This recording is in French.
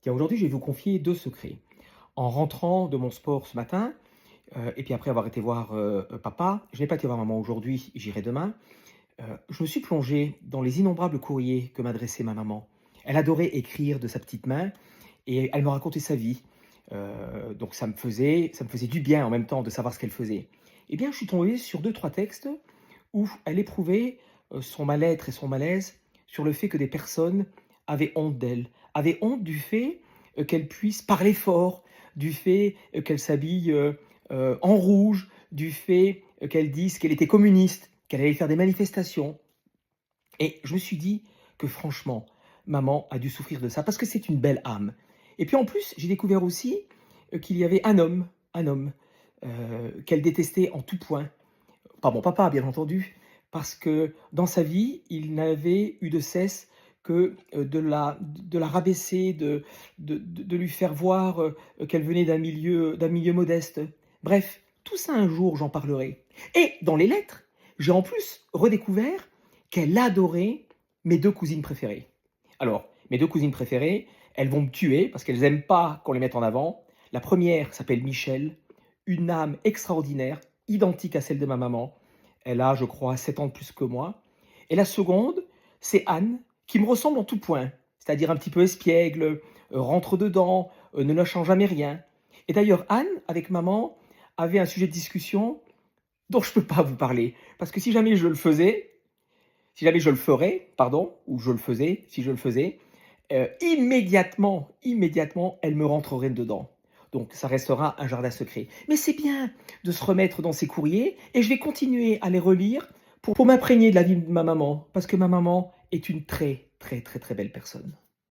Tiens, aujourd'hui, je vais vous confier 2 secrets. En rentrant de mon sport ce matin, et puis après avoir été voir, papa, je n'ai pas été voir maman aujourd'hui, j'irai demain. Je me suis plongé dans les innombrables courriers que m'adressait ma maman. Elle adorait écrire de sa petite main et elle me racontait sa vie. Donc ça me faisait du bien en même temps de savoir ce qu'elle faisait. Eh bien, je suis tombé sur deux trois textes où elle éprouvait, son mal-être et son malaise sur le fait que des personnes avaient honte d'elle, avaient honte du fait, qu'elle puisse parler fort, du fait, qu'elle s'habille, en rouge, du fait, qu'elle dise qu'elle était communiste, qu'elle allait faire des manifestations. Et je me suis dit que franchement, maman a dû souffrir de ça parce que c'est une belle âme. Et puis en plus, j'ai découvert aussi, qu'il y avait un homme, qu'elle détestait en tout point. Pas mon papa, bien entendu, parce que dans sa vie, il n'avait eu de cesse que, de la rabaisser, de lui faire voir, qu'elle venait d'un milieu modeste. Bref, tout ça un jour, j'en parlerai. Et dans les lettres, j'ai en plus redécouvert qu'elle adorait mes 2 cousines préférées. Alors, mes 2 cousines préférées, elles vont me tuer parce qu'elles aiment pas qu'on les mette en avant. La première s'appelle Michel, une âme extraordinaire, identique à celle de ma maman. Elle a, je crois, 7 ans de plus que moi. Et la seconde, c'est Anne, qui me ressemble en tout point, c'est-à-dire un petit peu espiègle, rentre dedans, ne lâchant jamais rien. Et d'ailleurs, Anne, avec maman, avait un sujet de discussion dont je ne peux pas vous parler. Parce que si jamais je le faisais, si jamais je le ferais, pardon, ou je le faisais, si je le faisais, immédiatement, elle me rentrerait dedans. Donc ça restera un jardin secret. Mais c'est bien de se remettre dans ces courriers et je vais continuer à les relire pour m'imprégner de la vie de ma maman, parce que ma maman est une très, très, très, très belle personne.